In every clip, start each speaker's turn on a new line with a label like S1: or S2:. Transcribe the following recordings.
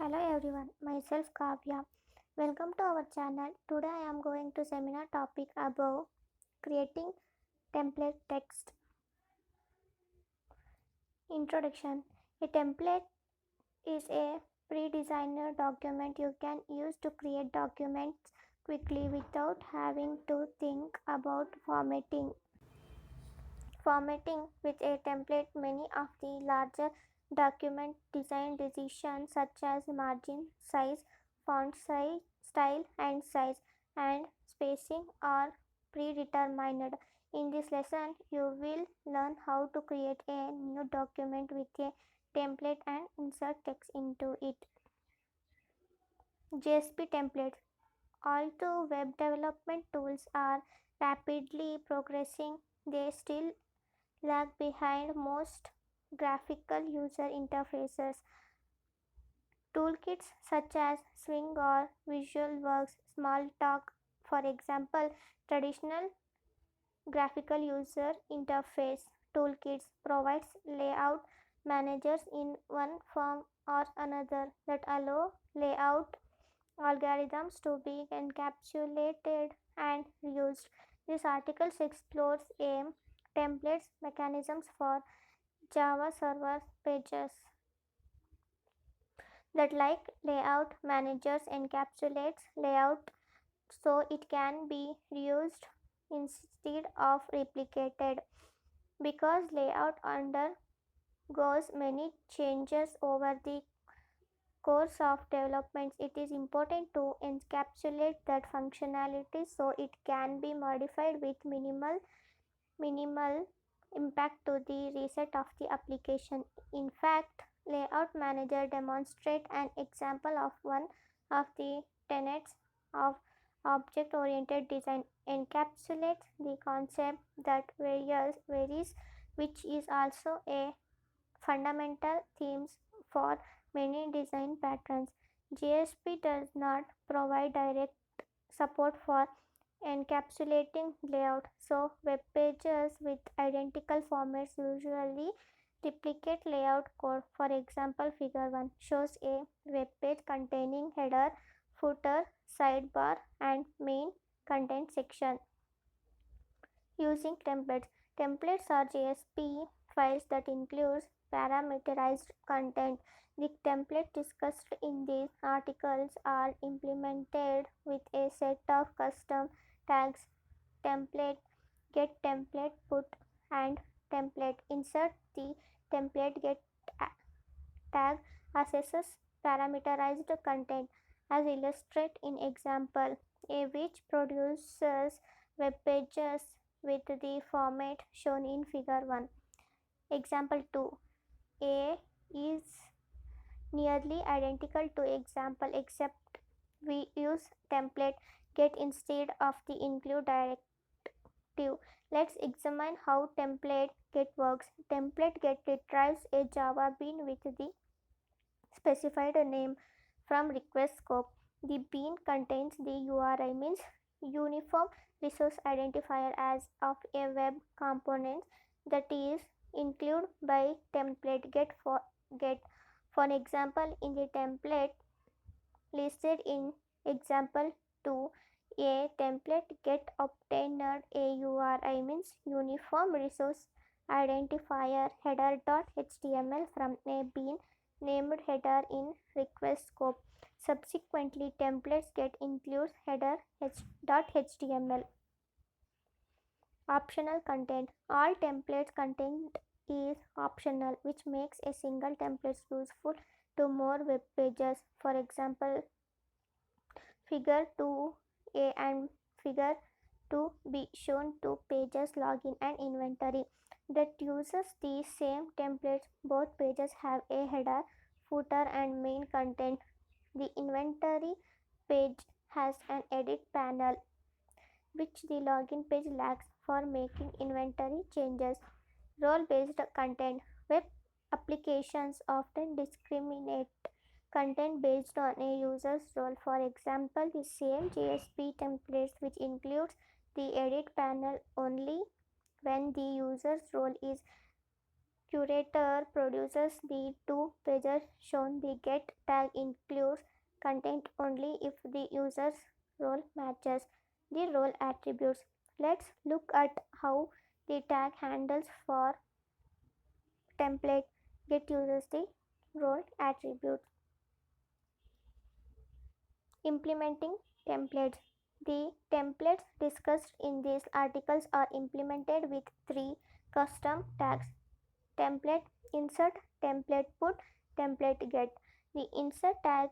S1: Hello everyone, myself Kavya. Welcome to our channel. Today I am going to seminar topic about creating template text. Introduction. A template is a pre-designed document you can use to create documents quickly without having to think about formatting with a template. Many of the larger document design decisions such as margin size, font size, style and size, and spacing are predetermined. In this lesson you will learn how to create a new document with a template and insert text into it. JSP templates. Although web development tools are rapidly progressing, they still lag behind most graphical user interfaces. Toolkits such as Swing or Visualworks Smalltalk, for example, traditional graphical user interface toolkits provides layout managers in one form or another that allow layout algorithms to be encapsulated and reused. This article explores a templates mechanisms for Java server pages that like layout managers encapsulates layout so it can be reused instead of replicated. Because layout undergoes many changes over the course of development, it is important to encapsulate that functionality so it can be modified with minimal impact to the reset of the application. In fact, Layout Manager demonstrate an example of one of the tenets of object-oriented design. Encapsulates the concept that varies, which is also a fundamental themes for many design patterns. JSP does not provide direct support for encapsulating layout, so web pages with identical formats usually replicate layout code. For example, Figure 1 shows a web page containing header, footer, sidebar, and main content section. Using templates. Templates are JSP files that includes parameterized content. The template discussed in these articles are implemented with a set of custom tags: template, get template, put, and template. Insert. The template get tag accesses parameterized content as illustrated in example A, which produces web pages with the format shown in figure 1. Example 2. A is nearly identical to example except we use template get instead of the include directive. Let's examine how template get works. Template get retrieves a Java bean with the specified name from request scope. The bean contains the URI means uniform resource identifier as of a web component that is included by template get. For example, in the template listed in example 2, a template get obtained a URI means uniform resource identifier header.html from a bean named header in request scope. Subsequently, templates get includes header.html. Optional content. All templates content is optional, which makes a single template useful to more web pages. For example, Figure 2a and Figure 2b shown two pages login and inventory that uses the same templates. Both pages have a header, footer, and main content. The inventory page has an edit panel, which the login page lacks for making inventory changes. Role based content. Web applications often discriminate content based on a user's role. For example, the same JSP templates which includes the edit panel only when the user's role is curator produces the two pages shown. The get tag includes content only if the user's role matches the role attributes. Let's look at how the tag handles for template get uses the role attributes. Implementing templates. The templates discussed in these articles are implemented with three custom tags: template insert, template put, template get. The insert tag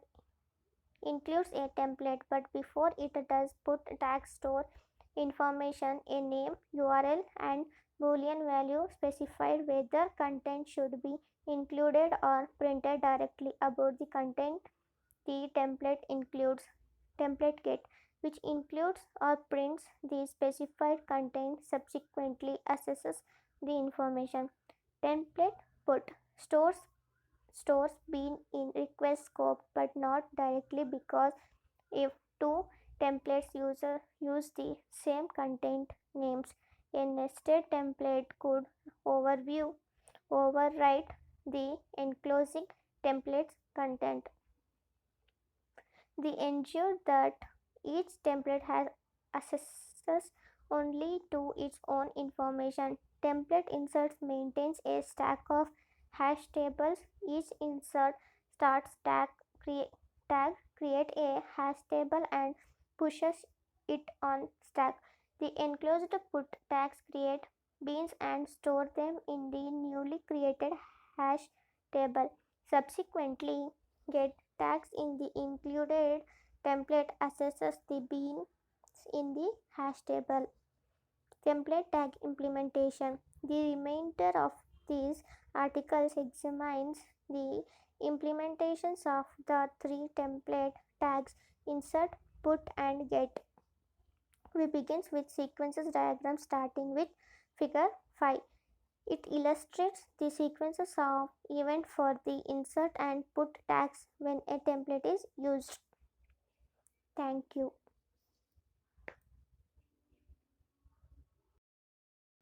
S1: includes a template, but before it does, put tag store information, a name, URL, and boolean value specified whether content should be included or printed directly about the content. The template includes template get, which includes or prints the specified content, subsequently assesses the information. Template put stores being in request scope but not directly, because if two templates use the same content names, a nested template could overwrite the enclosing template's content. They ensure that each template has access only to its own information. Template inserts maintains a stack of hash tables. Each insert starts tag create a hash table and pushes it on stack. The enclosed put tags create beans and store them in the newly created hash table. Subsequently, get tags in the included template assesses the beans in the hash table. Template tag implementation. The remainder of these articles examines the implementations of the three template tags insert, put, and get. We begin with sequences diagram starting with figure 5. It illustrates the sequences of event for the insert and put tags when a template is used. Thank you.